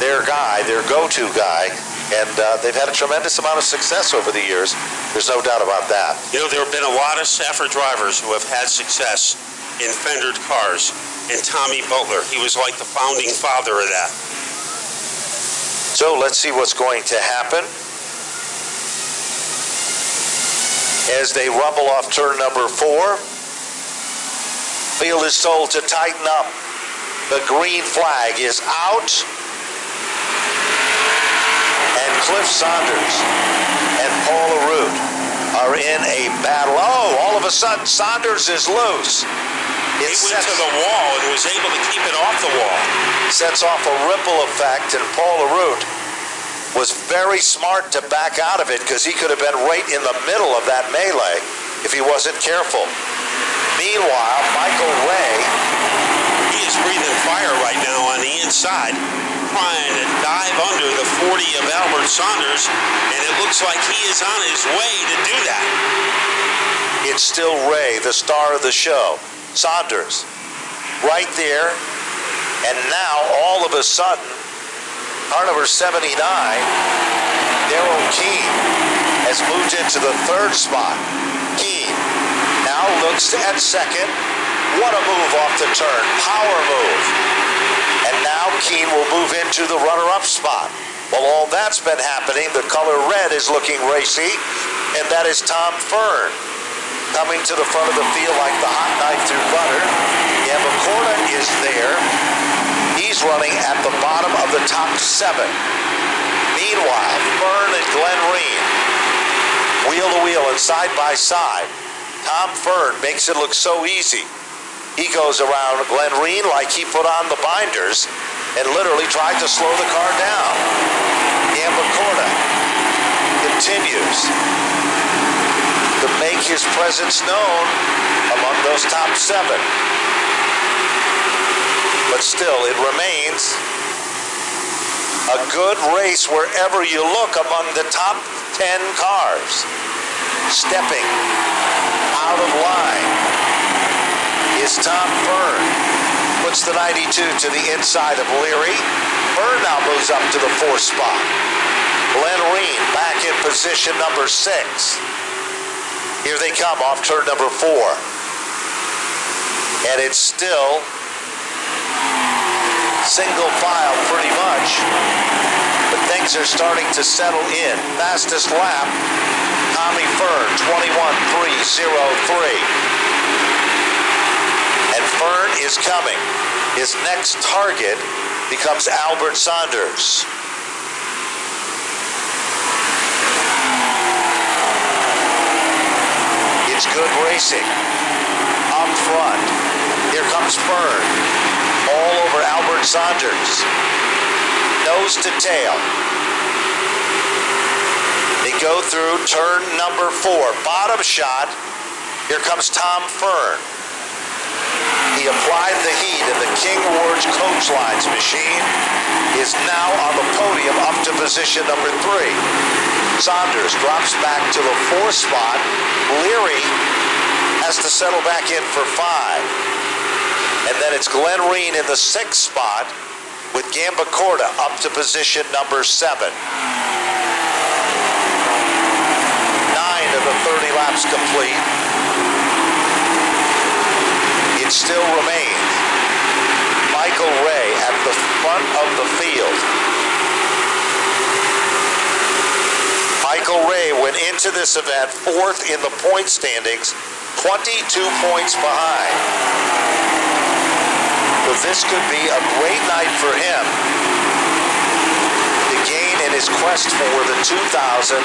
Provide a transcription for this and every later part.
their guy, their go-to guy, and they've had a tremendous amount of success over the years. There's no doubt about that. You know, there have been a lot of Stafford drivers who have had success in fendered cars, and Tommy Butler, he was like the founding father of that. So let's see what's going to happen as they rumble off turn number 4. Field is told to tighten up. The green flag is out. And Cliff Saunders and Paul Arude are in a battle. Oh, all of a sudden, Saunders is loose. He went to the wall and was able to keep it off the wall. Sets off a ripple effect, and Paul Arude was very smart to back out of it because he could have been right in the middle of that melee if he wasn't careful. Meanwhile, Michael Wray, he is breathing fire right now on the inside, trying to dive under the 40 of Albert Saunders, and it looks like he is on his way to do that. It's still Wray, the star of the show. Saunders, right there, and now all of a sudden, car number 79, Darrell Keene, has moved into the 3rd spot. Keene now looks at 2nd. What a move off the turn, power move. And now Keene will move into the runner-up spot. While all that's been happening, the color red is looking racy, and that is Tom Fern coming to the front of the field like the hot knife through butter. Yamakorta is there. He's running at the bottom of the top 7. Meanwhile, Fern and Glenn Reen, wheel to wheel and side by side. Tom Fern makes it look so easy. He goes around Glenn Reen like he put on the binders and literally tried to slow the car down. Yamakorta continues to make his presence known among those top 7. But still, it remains a good race wherever you look among the top 10 cars. Stepping out of line is Tom Fern. Puts the 92 to the inside of Leary. Fern now moves up to the 4th spot. Glenn Reen back in position number 6. Here they come off turn number 4. And it's still single file pretty much. But things are starting to settle in. Fastest lap, Tommy Fern, 21.303. And Fern is coming. His next target becomes Albert Saunders. It's good racing. Up front, here comes Fern. All over Albert Saunders. Nose to tail. They go through turn number 4. Bottom shot. Here comes Tom Fern. He applied the heat, and the King Ward's Coach Lines machine is now on the podium up to position number 3. Saunders drops back to the 4th spot. Leary has to settle back in for 5. And then it's Glenn Reen in the 6th spot with Yamakorta up to position number 7. 9 of the 30 laps complete. It still remains Michael Wray at the front of the field. Michael Wray went into this event 4th in the point standings, 22 points behind. So this could be a great night for him to gain in his quest for the 2018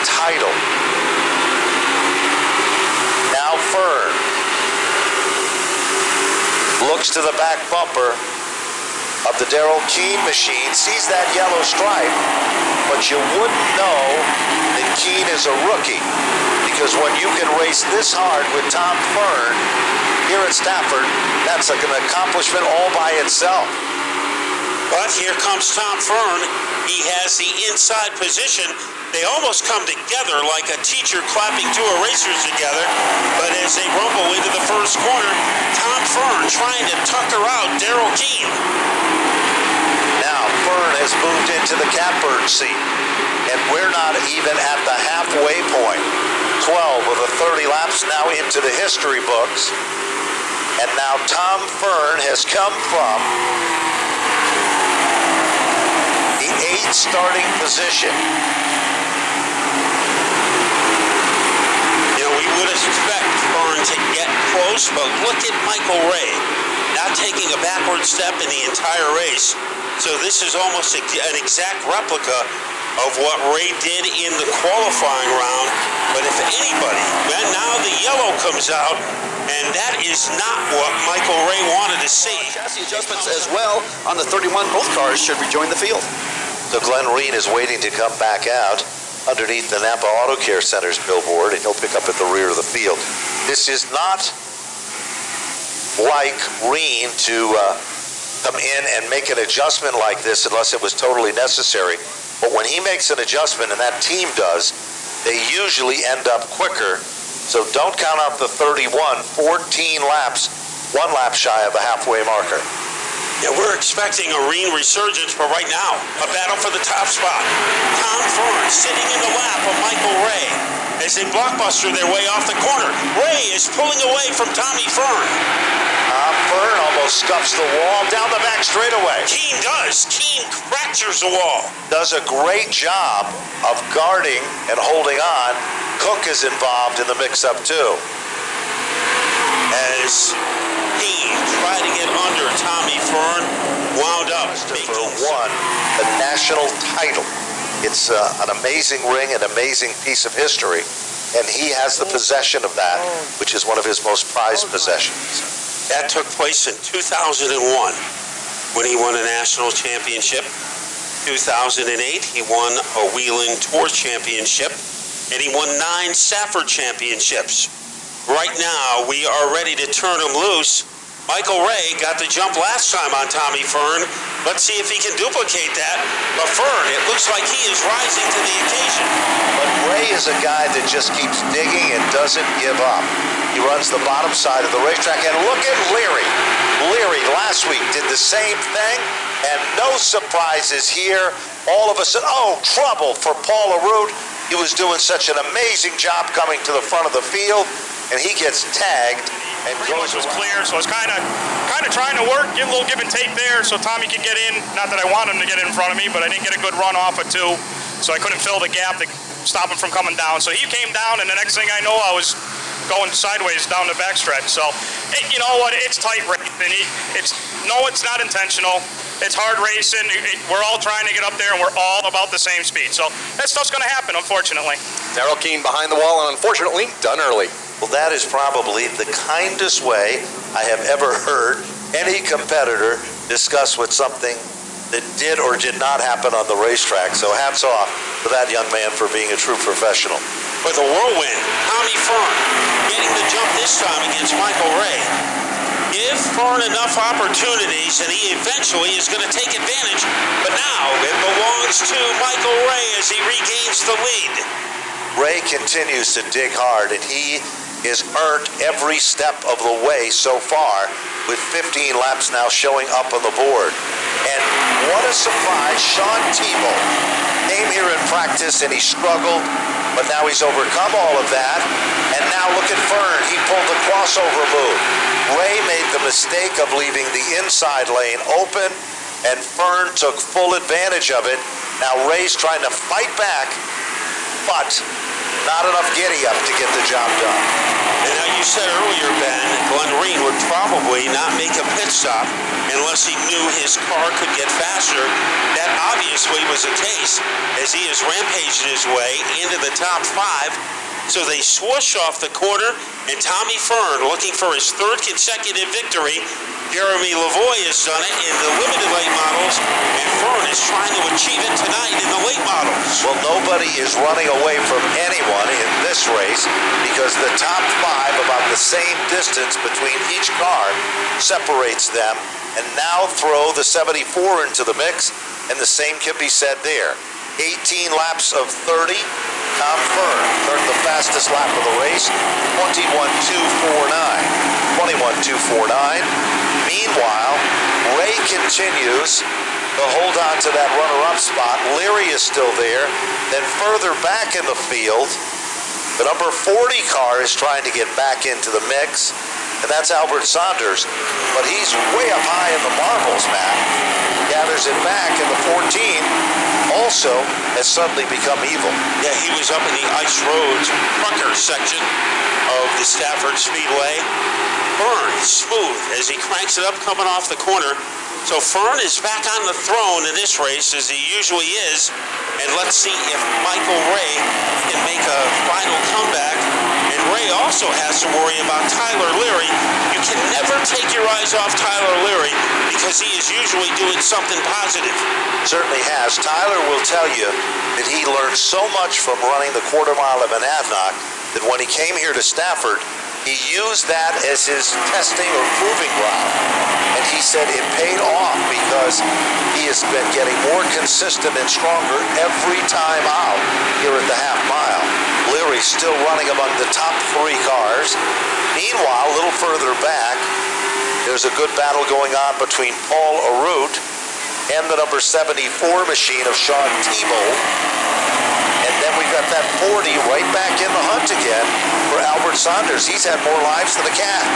title. Now Fern looks to the back bumper of the Darrell Keene machine, sees that yellow stripe, but you wouldn't know that Keene is a rookie, because when you can race this hard with Tom Fern here at Stafford, that's like an accomplishment all by itself. But here comes Tom Fern. He has the inside position. They almost come together like a teacher clapping two erasers together. But as they rumble into the first corner, Tom Fern trying to tucker out Darrell Keene. Now, moved into the catbird seat. And we're not even at the halfway point. 12 of the 30 laps now into the history books. And now Tom Fern has come from the 8th starting position. You know, we would expect Fern to get close, but look at Michael Wray not taking a backward step in the entire race. So this is almost an exact replica of what Wray did in the qualifying round. But if anybody, then now the yellow comes out, and that is not what Michael Wray wanted to see. Chassis adjustments as well on the 31. Both cars should rejoin the field. So Glenn Reed is waiting to come back out underneath the Napa Auto Care Center's billboard, and he'll pick up at the rear of the field. This is not like Reen to come in and make an adjustment like this unless it was totally necessary. But when he makes an adjustment, and that team does, they usually end up quicker. So don't count out the 31, 14 laps, 1 lap shy of the halfway marker. Yeah, we're expecting a Reen resurgence, but right now, a battle for the top spot. Tom Fern sitting in the lap of Michael Wray as they blockbuster their way off the corner. Wray is pulling away from Tommy Fern. Tom Fern almost scuffs the wall down the back straightaway. Keene does. Keene fractures the wall. Does a great job of guarding and holding on. Cook is involved in the mix-up too. As Keene tried to get under Tommy Fern, wound up Christopher won the national title. It's an amazing ring, an amazing piece of history, and he has the possession of that, which is one of his most prized possessions. That took place in 2001 when he won a national championship. 2008, he won a Whelen Tour championship, and he won 9 Stafford championships. Right now, we are ready to turn him loose. Michael Wray got the jump last time on Tommy Fern. Let's see if he can duplicate that. But Fern, it looks like he is rising to the occasion. But Wray is a guy that just keeps digging and doesn't give up. He runs the bottom side of the racetrack, and look at Leary. Leary last week did the same thing, and no surprises here. All of a sudden, oh, trouble for Paul LaRue. He was doing such an amazing job coming to the front of the field, and he gets tagged and goes was clear, so I was kind of trying to work, get a little give and take there so Tommy could get in. Not that I want him to get in front of me, but I didn't get a good run off of 2, so I couldn't fill the gap to stop him from coming down. So he came down, and the next thing I know, I was going sideways down the backstretch. So, you know what? It's tight racing. It's not intentional. It's hard racing. We're all trying to get up there, and we're all about the same speed. So that stuff's going to happen, unfortunately. Darrell Keene behind the wall, and unfortunately, done early. Well, that is probably the kindest way I have ever heard any competitor discuss with something that did or did not happen on the racetrack. So hats off to that young man for being a true professional. With a whirlwind, Tommy Fern getting the jump this time against Michael Wray. Give Fern enough opportunities, and he eventually is going to take advantage. But now it belongs to Michael Wray as he regains the lead. Wray continues to dig hard, and he has earned every step of the way so far, with 15 laps now showing up on the board. And what a surprise, Sean Tebow came here in practice and he struggled, but now he's overcome all of that. And now look at Fern, he pulled the crossover move. Wray made the mistake of leaving the inside lane open, and Fern took full advantage of it. Now Ray's trying to fight back, but not enough giddy up to get the job done. And now you said earlier, Ben, Glenn Reed would probably not make a pit stop unless he knew his car could get faster. That obviously was the case as he has rampaged his way into the top 5. So they swoosh off the corner, and Tommy Fern looking for his 3rd consecutive victory. Jeremy Lavoie has done it in the limited late models, and Fern is trying to achieve it tonight in the late models. Well, nobody is running away from anyone in this race because the top 5, about the same distance between each car, separates them. And now throw the 74 into the mix, and the same can be said there. 18 laps of 30. Tom Fern earned the fastest lap of the race, 21.249. Meanwhile, Wray continues to hold on to that runner-up spot. Leary is still there. Then further back in the field, the number 40 car is trying to get back into the mix, and that's Albert Saunders. But he's way up high in the marbles, Matt. Gathers it back, and the 14 also has suddenly become evil. Yeah, he was up in the Ice Roads trucker section of the Stafford Speedway. Fern smooth as he cranks it up coming off the corner. So Fern is back on the throne in this race as he usually is. And let's see if Michael Wray can make a final comeback. And Wray also has to worry about Tyler Leary. You can never take your eyes off Tyler Leary because he is usually doing something positive. Certainly has. Tyler will tell you that he learned so much from running the quarter mile of Monadnock that when he came here to Stafford, he used that as his testing or proving ground. And he said it paid off because he has been getting more consistent and stronger every time out here at the half mile. Leary's still running among the top 3 cars. Meanwhile, a little further back, there's a good battle going on between Paul Arute and the number 74 machine of Sean Thibault. And then we've got that 40 right back in the hunt again for Albert Saunders. He's had more lives than a cat.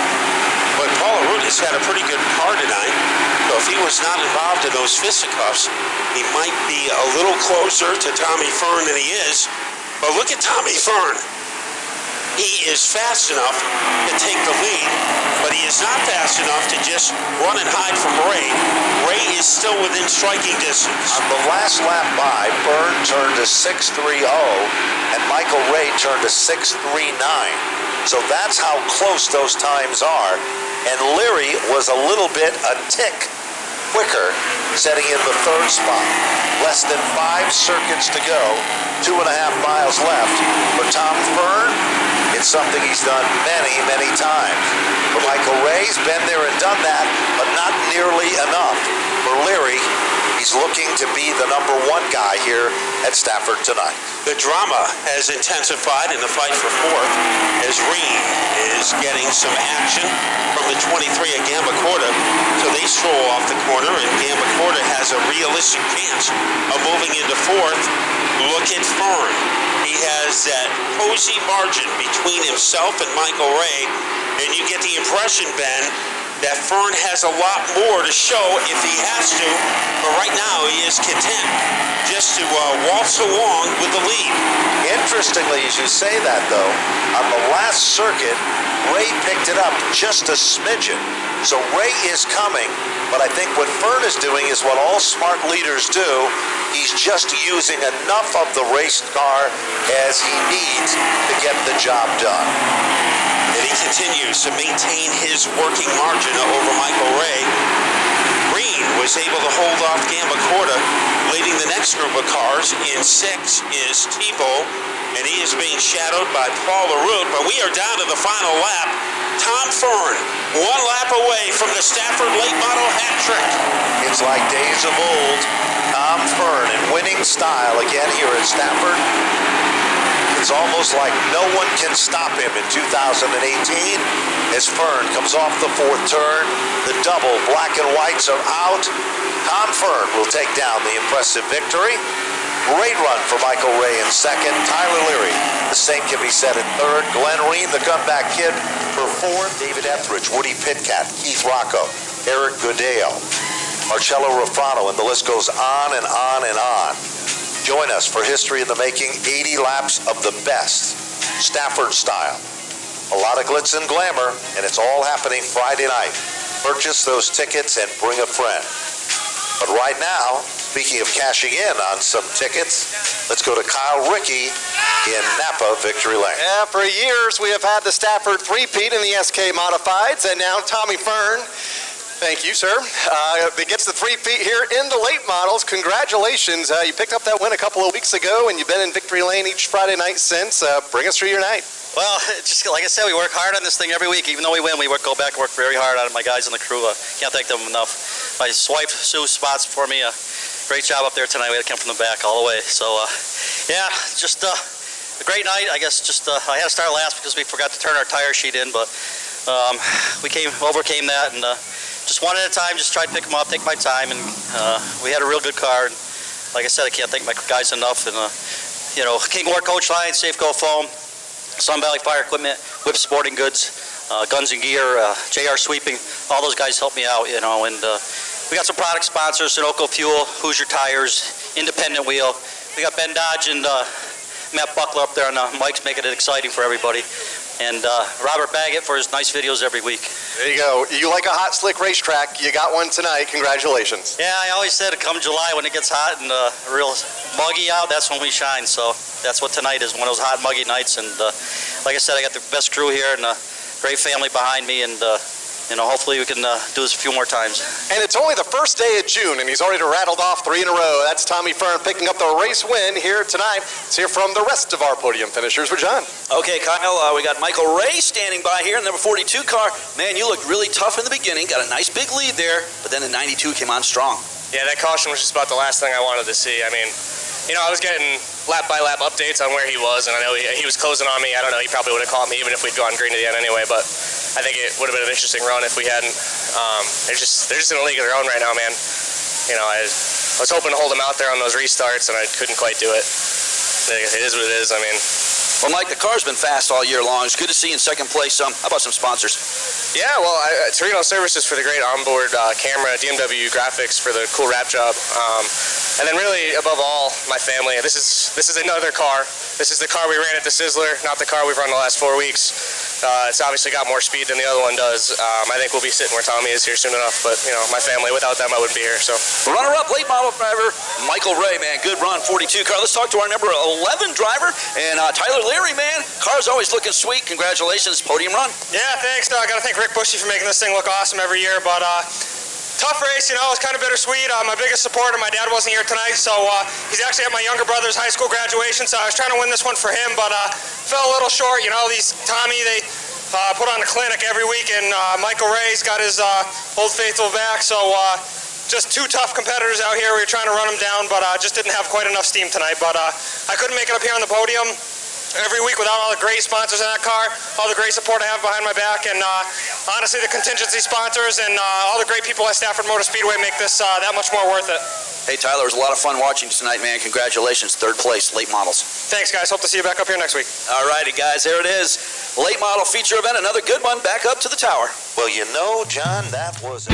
But Paul Arute has had a pretty good car tonight. So if he was not involved in those fisticuffs, he might be a little closer to Tommy Fern than he is. But look at Tommy Fern. He is fast enough to take the lead, but he is not fast enough to just run and hide from Wray. Wray is still within striking distance. On the last lap by, Fern turned to 6.30, and Michael Wray turned to 6.39. So that's how close those times are. And Leary was a little bit a tick quicker, setting in the 3rd spot. Less than 5 circuits to go, 2.5 miles left. For Tom Fern, it's something he's done many, many times. For Michael Wray's been there and done that, but not nearly enough. For Leary, he's looking to be the number 1 guy here at Stafford tonight. The drama has intensified in the fight for 4th as Reed is getting some action from the 23 at Gamba Corda. So they stroll off the corner, and Gamba Corda has a realistic chance of moving into 4th. Look at Fern. He has that cozy margin between himself and Michael Wray, and you get the impression, Ben, that Fern has a lot more to show if he has to, but right now he is content just to waltz along with the lead. Interestingly, as you say that, though, on the last circuit, Wray picked it up just a smidgen. So Wray is coming, but I think what Fern is doing is what all smart leaders do. He's just using enough of the race car as he needs to get the job done. And he continues to maintain his working margin over Michael Wray. Green was able to hold off Gamba Corda, leading the next group of cars. In 6 is Thibault, and he is being shadowed by Paul Arute. But we are down to the final lap. Tom Fern, 1 lap away from the Stafford late model hat trick. It's like days of old. Tom Fern in winning style again here at Stafford. It's almost like no one can stop him in 2018 as Fern comes off the 4th turn. The double black and whites are out. Tom Fern will take down the impressive victory. Great run for Michael Wray in 2nd. Tyler Leary, the same can be said in 3rd. Glenn Reen, the comeback kid, for 4th. David Etheridge, Woody Pitcat, Keith Rocco, Eric Goodale, Marcello Rafano, and the list goes on and on and on. Join us for History in the Making, 80 laps of the best, Stafford style. A lot of glitz and glamour, and it's all happening Friday night. Purchase those tickets and bring a friend. But right now, speaking of cashing in on some tickets, let's go to Kyle Rickey in Napa Victory Lane. Yeah, for years we have had the Stafford three-peat in the SK Modifieds, and now Tommy Fern, thank you, sir, gets the three-peat here in the late models. Congratulations. You picked up that win a couple of weeks ago, and you've been in Victory Lane each Friday night since. Bring us through your night. Well, just like I said, we work hard on this thing every week. Even though we win, we go back and work very hard on it. My guys on the crew, can't thank them enough. My wife, Sue, spots for me. Great job up there tonight. We had to come from the back all the way. So, yeah, just a great night. I guess just I had to start last because we forgot to turn our tire sheet in, but we overcame that, and just one at a time, just tried to pick them up, take my time, and we had a real good car. And like I said, I can't thank my guys enough. And you know, King War Coach Line, Safeco Foam, Sun Valley Fire Equipment, Whip Sporting Goods, Guns and Gear, JR Sweeping, all those guys helped me out, you know. And we got some product sponsors: Sunoco Fuel, Hoosier Tires, Independent Wheel. We got Ben Dodge and Matt Buckler up there on the mics, making it exciting for everybody. And Robert Baggett for his nice videos every week. There you go. You like a hot, slick racetrack. You got one tonight. Congratulations. Yeah, I always said come July when it gets hot and real muggy out, that's when we shine. So that's what tonight is, one of those hot, muggy nights. And like I said, I got the best crew here and a great family behind me. And you know, hopefully we can do this a few more times. And it's only the first day of June, and he's already rattled off 3 in a row. That's Tommy Fern picking up the race win here tonight. Let's hear from the rest of our podium finishers with John. Okay, Kyle, we got Michael Wray standing by here in the number 42 car. Man, you looked really tough in the beginning. Got a nice big lead there, but then the 92 came on strong. Yeah, that caution was just about the last thing I wanted to see. I mean, you know, I was getting lap-by-lap updates on where he was, and I know he was closing on me. I don't know, he probably would have caught me even if we'd gone green to the end anyway, but I think it would have been an interesting run if we hadn't. They're just in a league of their own right now, man. You know, I was hoping to hold them out there on those restarts, and I couldn't quite do it. It is what it is, I mean. Well, Mike, the car's been fast all year long. It's good to see you in second place. How about some sponsors? Yeah, well, Torino Services for the great onboard camera, DMW Graphics for the cool wrap job, and then really, above all, my family. This is another car. This is the car we ran at the Sizzler, not the car we've run the last 4 weeks. It's obviously got more speed than the other one does. I think we'll be sitting where Tommy is here soon enough, but, you know, my family, without them, I wouldn't be here, so. Runner-up, late model driver, Michael Wray, man. Good run, 42 car. Let's talk to our number 11 driver, and Tyler Leary, man. Car's always looking sweet. Congratulations, podium run. Yeah, thanks. I got to thank Rick Bushy for making this thing look awesome every year, but tough race, you know. It was kind of bittersweet. My biggest supporter, my dad, wasn't here tonight, so he's actually at my younger brother's high school graduation, so I was trying to win this one for him, but fell a little short. You know, Tommy, they put on a clinic every week, and Michael Ray's got his old faithful back, so just two tough competitors out here. We were trying to run them down, but just didn't have quite enough steam tonight, but I couldn't make it up here on the podium every week without all the great sponsors in that car, all the great support I have behind my back, and honestly, the contingency sponsors and all the great people at Stafford Motor Speedway make this that much more worth it. Hey, Tyler, it was a lot of fun watching you tonight, man. Congratulations, third place, late models. Thanks, guys. Hope to see you back up here next week. All righty, guys, there it is. Late model feature event, another good one, back up to the tower. Well, you know, John, that was